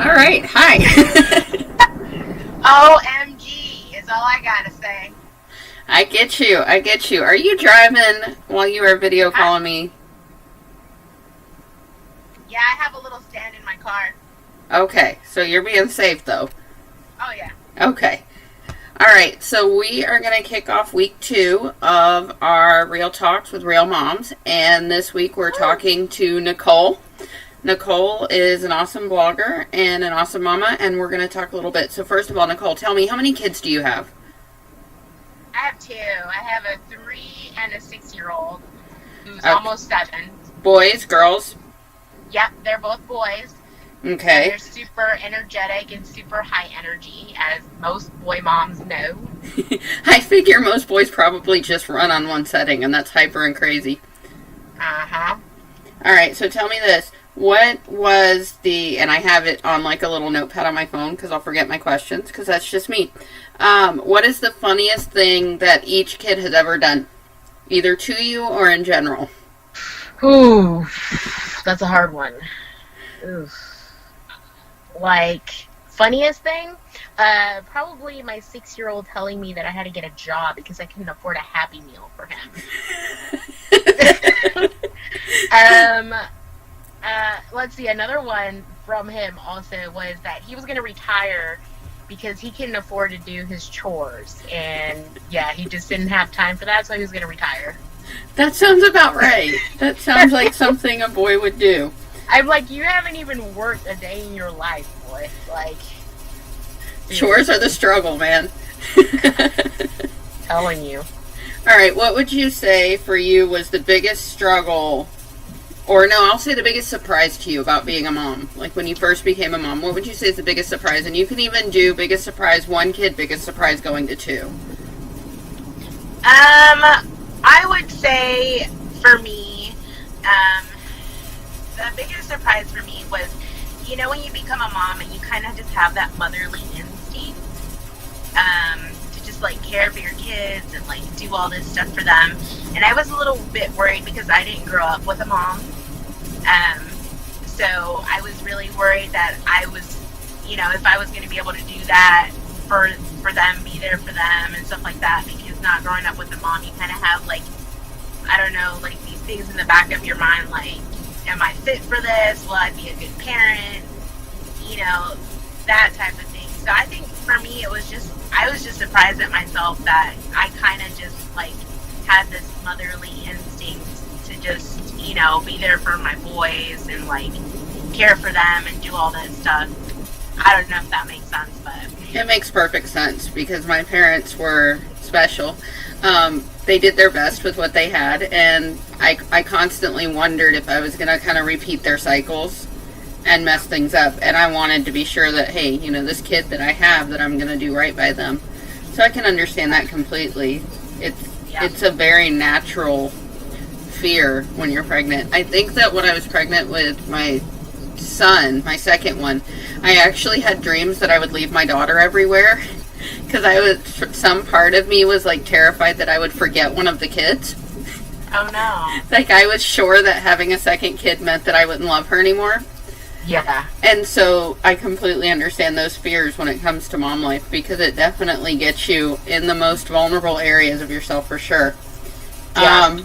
All right. Hi. OMG is all I gotta say. I get you. I get you. Are you driving while you are video I, calling me? yeah, I have a little stand in my car. Okay. So you're being safe, though. Oh, yeah. Okay. All right. So we are going to kick off week 2 of our Real Talks with Real Moms. And this week we're talking to Niccole. Niccole is an awesome blogger and an awesome mama, and we're going to talk a little bit. So first of all, Niccole, tell me, how many kids do you have? I have 2. I have a 3 and a 6-year-old who's almost 7. Boys, girls? Yep, they're both boys. Okay. And they're super energetic and super high energy, as most boy moms know. I figure most boys probably just run on one setting, and that's hyper and crazy. Uh-huh. All right, so tell me this. What was and I have it on like a little notepad on my phone because I'll forget my questions because that's just me. What is the funniest thing that each kid has ever done? Either to you or in general? Ooh, that's a hard one. Ooh. Like, funniest thing? Probably my 6-year-old telling me that I had to get a job because I couldn't afford a Happy Meal for him. Let's see, another one from him also was that he was going to retire because he couldn't afford to do his chores. And, yeah, he just didn't have time for that, so he was going to retire. That sounds about right. That sounds like something a boy would do. I'm like, you haven't even worked a day in your life, boy. Like, chores are the struggle, man. Telling you. All right, what would you say for you was the biggest struggle, or no, I'll say the biggest surprise to you about being a mom? Like when you first became a mom, what would you say is the biggest surprise? And you can even do biggest surprise 1 kid, biggest surprise going to 2. I would say for me, the biggest surprise for me was, you know, when you become a mom and you kind of just have that motherly instinct, to just like care for your kids and like do all this stuff for them. And I was a little bit worried because I didn't grow up with a mom. So I was really worried that I was, you know, if I was going to be able to do that for them, be there for them and stuff like that, because not growing up with a mom, you kind of have like, I don't know, like these things in the back of your mind, like, am I fit for this? Will I be a good parent? You know, that type of thing. So I think for me, I was just surprised at myself that I kind of just like had this motherly instinct to just, you know, be there for my boys and like care for them and do all that stuff. I don't know if that makes sense, but it makes perfect sense because my parents were special. They did their best with what they had, and I constantly wondered if I was going to kind of repeat their cycles and mess things up. And I wanted to be sure that, hey, you know, this kid that I have, that I'm going to do right by them. So I can understand that completely. It's a very natural fear when you're pregnant. I think that when I was pregnant with my son, my second one, I actually had dreams that I would leave my daughter everywhere. Because some part of me was like terrified that I would forget one of the kids. Oh no. Like I was sure that having a second kid meant that I wouldn't love her anymore. Yeah. And so I completely understand those fears when it comes to mom life, because it definitely gets you in the most vulnerable areas of yourself for sure. Yeah.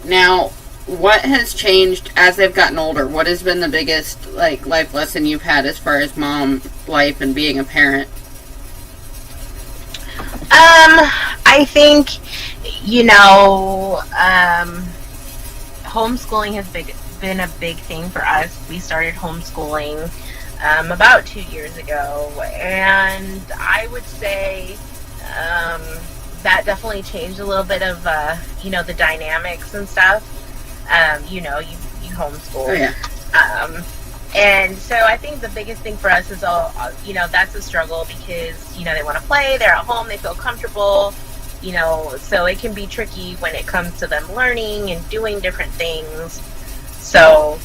Now, what has changed as they've gotten older? What has been the biggest like life lesson you've had as far as mom life and being a parent? I think, you know, homeschooling has been a big thing for us. We started homeschooling about 2 years ago, and I would say that definitely changed a little bit of, you know, the dynamics and stuff. You know, you homeschool. Oh, yeah. And so I think the biggest thing for us is you know, that's a struggle because, you know, they want to play, they're at home, they feel comfortable, you know, so it can be tricky when it comes to them learning and doing different things. So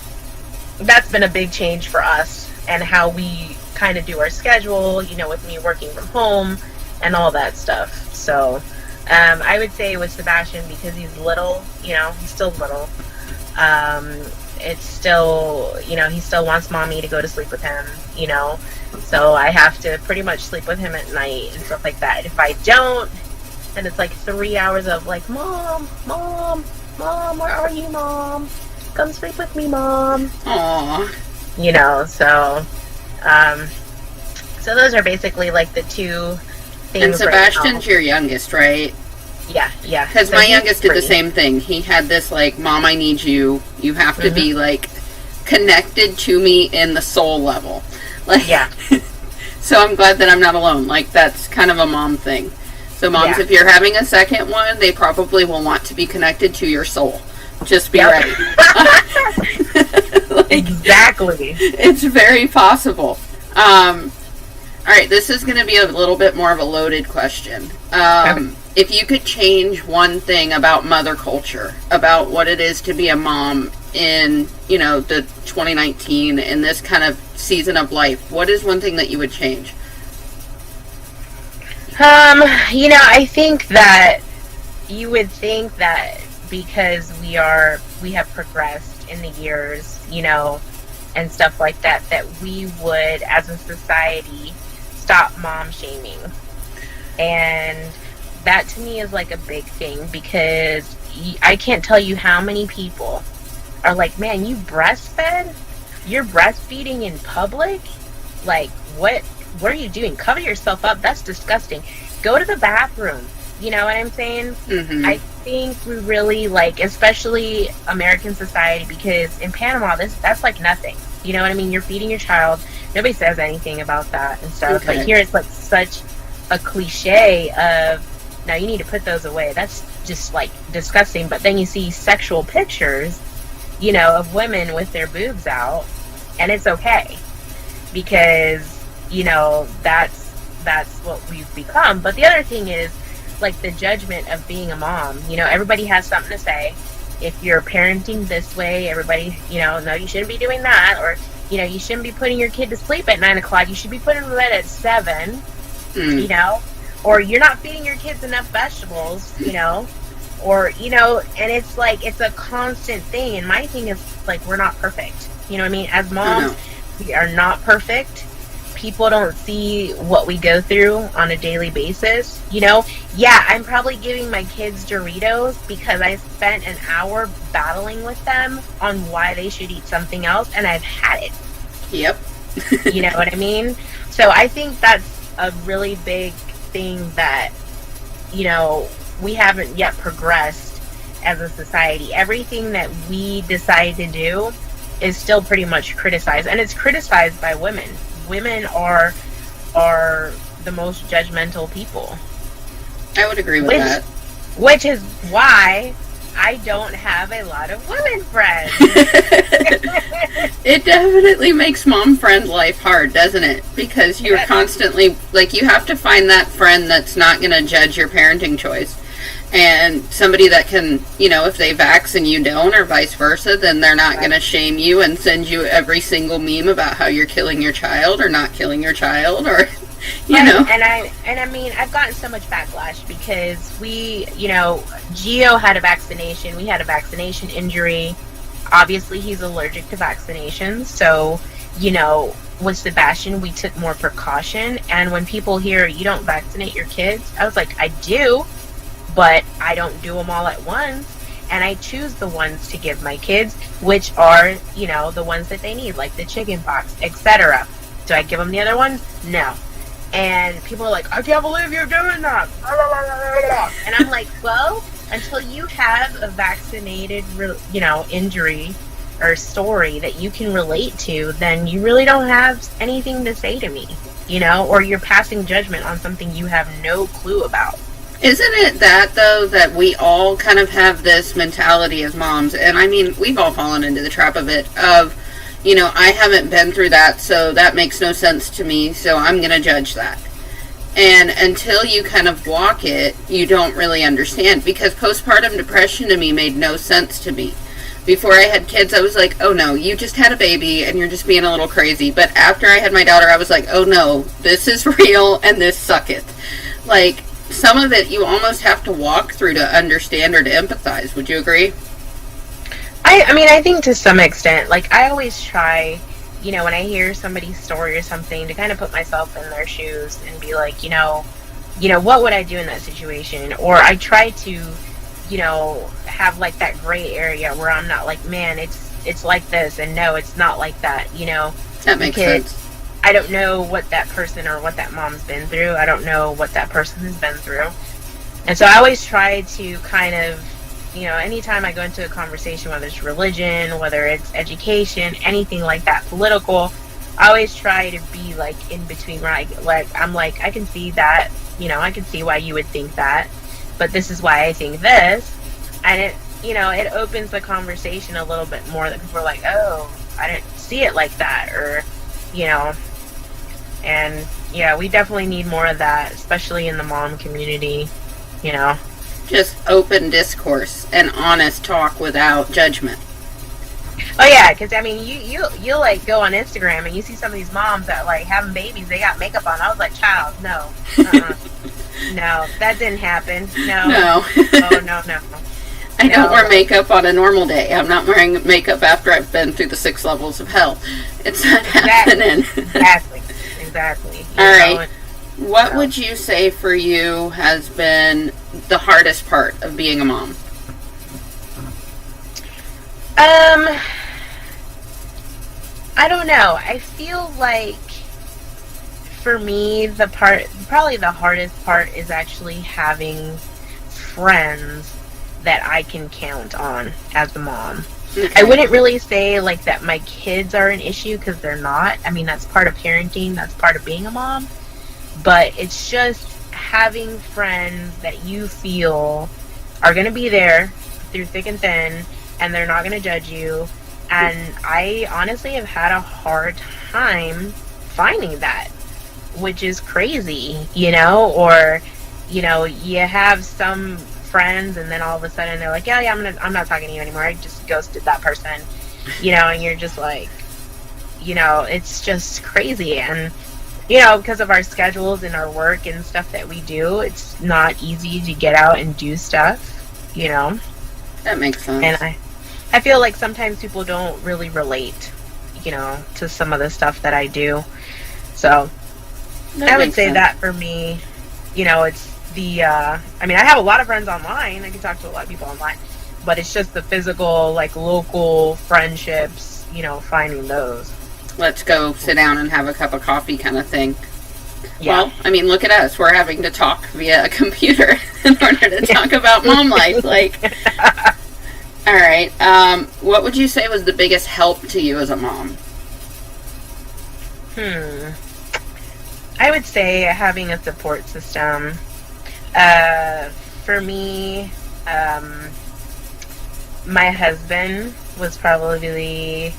that's been a big change for us and how we kind of do our schedule, you know, with me working from home and all that stuff. So I would say with Sebastian, because he's little, you know, he's still little, it's still, he still wants mommy to go to sleep with him, so I have to pretty much sleep with him at night and stuff like that. If I don't, then it's like 3 hours of like, mom, where are you, mom? Come sleep with me, mom. Aww. So those are basically like the two things. And Sebastian's your youngest, right? Yeah. Because my youngest did the same thing. He had this like, Mom, I need you. You have to be like connected to me in the soul level. Like, yeah. So I'm glad that I'm not alone. Like, that's kind of a mom thing. So moms, if you're having a second one, they probably will want to be connected to your soul. Just be ready. Like, exactly. It's very possible. All right, this is going to be a little bit more of a loaded question. If you could change one thing about mother culture, about what it is to be a mom in, the 2019, in this kind of season of life, what is one thing that you would change? I think that you would think that because we have progressed in the years, and stuff like that, that we would, as a society, stop mom shaming. And that to me is like a big thing, because I can't tell you how many people are like, man, you breastfed? You're breastfeeding in public? Like, what are you doing? Cover yourself up. That's disgusting. Go to the bathroom. You know what I'm saying? Mm-hmm. I think we really, like, especially American society, because in Panama, that's like nothing. You know what I mean? You're feeding your child. Nobody says anything about that and stuff. Okay. But here it's like such a cliche of, now you need to put those away. That's just like disgusting. But then you see sexual pictures, of women with their boobs out, and it's okay, because, that's what we've become. But the other thing is, like, the judgment of being a mom. Everybody has something to say. If you're parenting this way, everybody, no, you shouldn't be doing that. Or, you shouldn't be putting your kid to sleep at 9 o'clock. You should be putting them to bed at 7, or you're not feeding your kids enough vegetables, or, and it's like, it's a constant thing. And my thing is, like, we're not perfect. You know what I mean? As moms, we are not perfect. People don't see what we go through on a daily basis. Yeah, I'm probably giving my kids Doritos because I spent an hour battling with them on why they should eat something else, and I've had it. Yep. You know what I mean? So I think that's a really big thing that, we haven't yet progressed as a society. Everything that we decide to do is still pretty much criticized, and it's criticized by women. Women are the most judgmental people. I would agree with that. Which is why I don't have a lot of women friends. It definitely makes mom friend life hard, doesn't it? Because you're constantly, like, you have to find that friend that's not going to judge your parenting choice. And somebody that can, if they vax and you don't, or vice versa, then they're not going to shame you and send you every single meme about how you're killing your child or not killing your child, or, know. And I mean, I've gotten so much backlash because we, Gio had a vaccination. We had a vaccination injury. Obviously, he's allergic to vaccinations. So, with Sebastian, we took more precaution. And when people hear you don't vaccinate your kids, I was like, I do. But I don't do them all at once, and I choose the ones to give my kids, which are, the ones that they need, like the chicken pox, etc. Do I give them the other ones? No. And people are like, I can't believe you're doing that. And I'm like, well, until you have a vaccinated, injury or story that you can relate to, then you really don't have anything to say to me, or you're passing judgment on something you have no clue about. Isn't it that, though, that we all kind of have this mentality as moms, and I mean, we've all fallen into the trap of it, of, I haven't been through that, so that makes no sense to me, so I'm going to judge that. And until you kind of walk it, you don't really understand, because postpartum depression to me made no sense to me. Before I had kids, I was like, oh no, you just had a baby, and you're just being a little crazy. But after I had my daughter, I was like, oh no, this is real, and this sucketh. Like, some of it you almost have to walk through to understand or to empathize. Would you agree? I mean, I think to some extent, like, I always try, when I hear somebody's story or something, to kind of put myself in their shoes and be like, what would I do in that situation? Or I try to, have like that gray area where I'm not like, man, it's like this, and no, it's not like that, That makes sense. I don't know what that person or what that mom's been through. I don't know what that person has been through. And so I always try to kind of, anytime I go into a conversation, whether it's religion, whether it's education, anything like that, political, I always try to be like in between, where I'm like, I can see that, I can see why you would think that, but this is why I think this. And it opens the conversation a little bit more, that people are like, oh, I didn't see it like that, or, and yeah, we definitely need more of that, especially in the mom community, Just open discourse and honest talk without judgment. Oh yeah, because I mean, you like go on Instagram and you see some of these moms that like having babies, they got makeup on. I was like, child, no, no, that didn't happen. No, oh no. I don't wear makeup on a normal day. I'm not wearing makeup after I've been through the 6 levels of hell. It's not happening. Exactly. All right. What would you say for you has been the hardest part of being a mom? I don't know. I feel like for me, probably the hardest part is actually having friends that I can count on as a mom. Okay. I wouldn't really say like that my kids are an issue, because they're not. I mean, that's part of parenting, that's part of being a mom. But it's just having friends that you feel are going to be there through thick and thin, and they're not going to judge you. And I honestly have had a hard time finding that, which is crazy, or, you have some friends and then all of a sudden they're like, yeah, I'm not talking to you anymore. I just ghosted that person, and you're just like, it's just crazy. And, because of our schedules and our work and stuff that we do, it's not easy to get out and do stuff, That makes sense. And I feel like sometimes people don't really relate, to some of the stuff that I do. So I would say that for me, it's the, I have a lot of friends online. I can talk to a lot of people online, but it's just the physical, like local friendships, finding those. Let's go sit down and have a cup of coffee kind of thing. Yeah. Well, look at us. We're having to talk via a computer in order to talk about mom life. All right. What would you say was the biggest help to you as a mom? I would say having a support system. For me, my husband was probably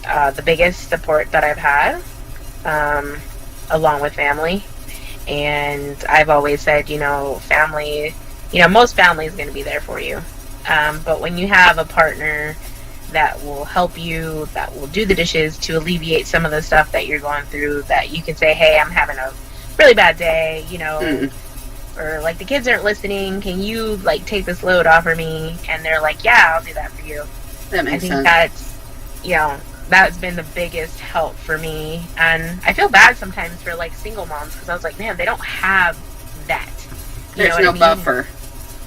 the biggest support that I've had, along with family. And I've always said, family, most family is going to be there for you. But when you have a partner that will help you, that will do the dishes to alleviate some of the stuff that you're going through, that you can say, hey, I'm having a really bad day, or like the kids aren't listening, can you like take this load off of me? And they're like, yeah, I'll do that for you. That makes sense. That's, that's been the biggest help for me. And I feel bad sometimes for like single moms, because I was like, man, they don't have that. There's no buffer.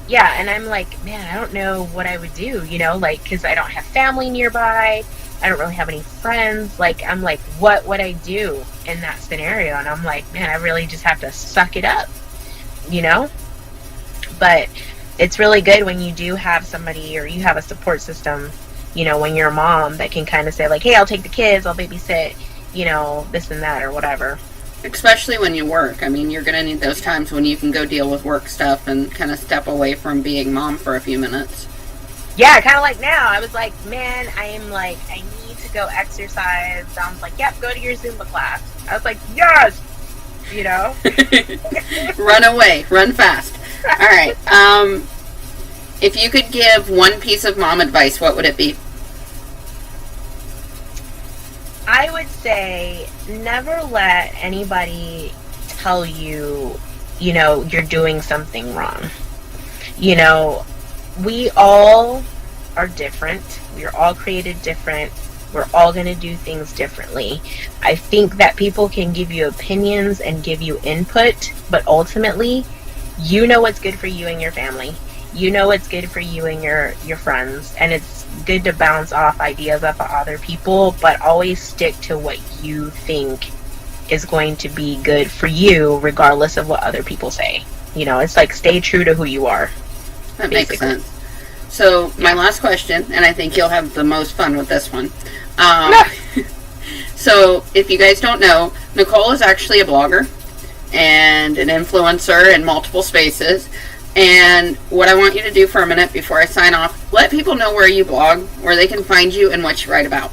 Yeah, and I'm like, man, I don't know what I would do, because I don't have family nearby. I don't really have any friends. Like, I'm like, what would I do in that scenario? And I'm like, man, I really just have to suck it up, But it's really good when you do have somebody, or you have a support system, when you're a mom, that can kind of say like, hey, I'll take the kids, I'll babysit, this and that or whatever. Especially when you work. You're going to need those times when you can go deal with work stuff and kind of step away from being mom for a few minutes. Yeah, kind of like now. I was like, man, I need to go exercise. Sounds like, yep, go to your Zumba class. I was like, yes! Run away. Run fast. All right. If you could give one piece of mom advice, what would it be? I would say never let anybody tell you, you're doing something wrong. We all are different. We're all created different. We're all going to do things differently. I think that people can give you opinions and give you input, but ultimately, you know what's good for you and your family. You know what's good for you and your friends. And it's good to bounce off ideas off of other people, but always stick to what you think is going to be good for you, regardless of what other people say. You know, it's like stay true to who you are. That makes sense. So, my last question, and I think you'll have the most fun with this one. So, if you guys don't know, Niccole is actually a blogger and an influencer in multiple spaces. And what I want you to do for a minute before I sign off, let people know where you blog, where they can find you, and what you write about.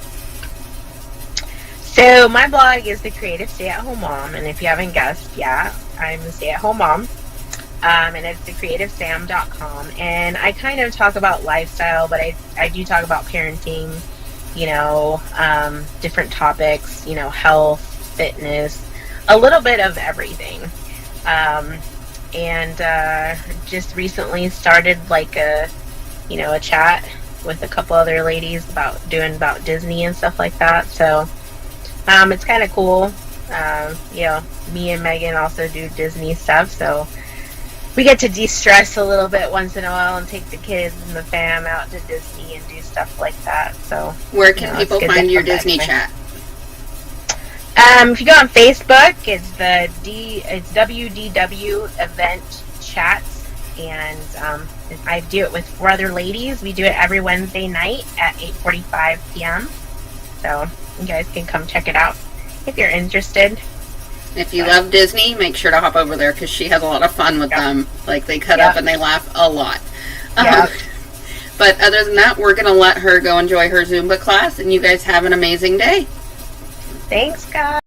So, my blog is The Creative Stay-at-Home Mom, and if you haven't guessed, yeah, I'm a stay-at-home mom. And it's thecreativesam.com, and I kind of talk about lifestyle, but I do talk about parenting, you know, different topics, you know, health, fitness, a little bit of everything. And just recently started like a chat with a couple other ladies about Disney and stuff like that. So it's kind of cool. You know, me and Megan also do Disney stuff, so we get to de-stress a little bit once in a while and take the kids and the fam out to Disney and do stuff like that. So where can people find your Disney chat? If you go on Facebook, it's WDW Event Chats, and I do it with 4 other ladies. We do it every Wednesday night at 8:45 p.m. So you guys can come check it out if you're interested. If you love Disney, make sure to hop over there because she has a lot of fun with them. Like, they cut up and they laugh a lot. But other than that, we're going to let her go enjoy her Zumba class, and you guys have an amazing day. Thanks, guys.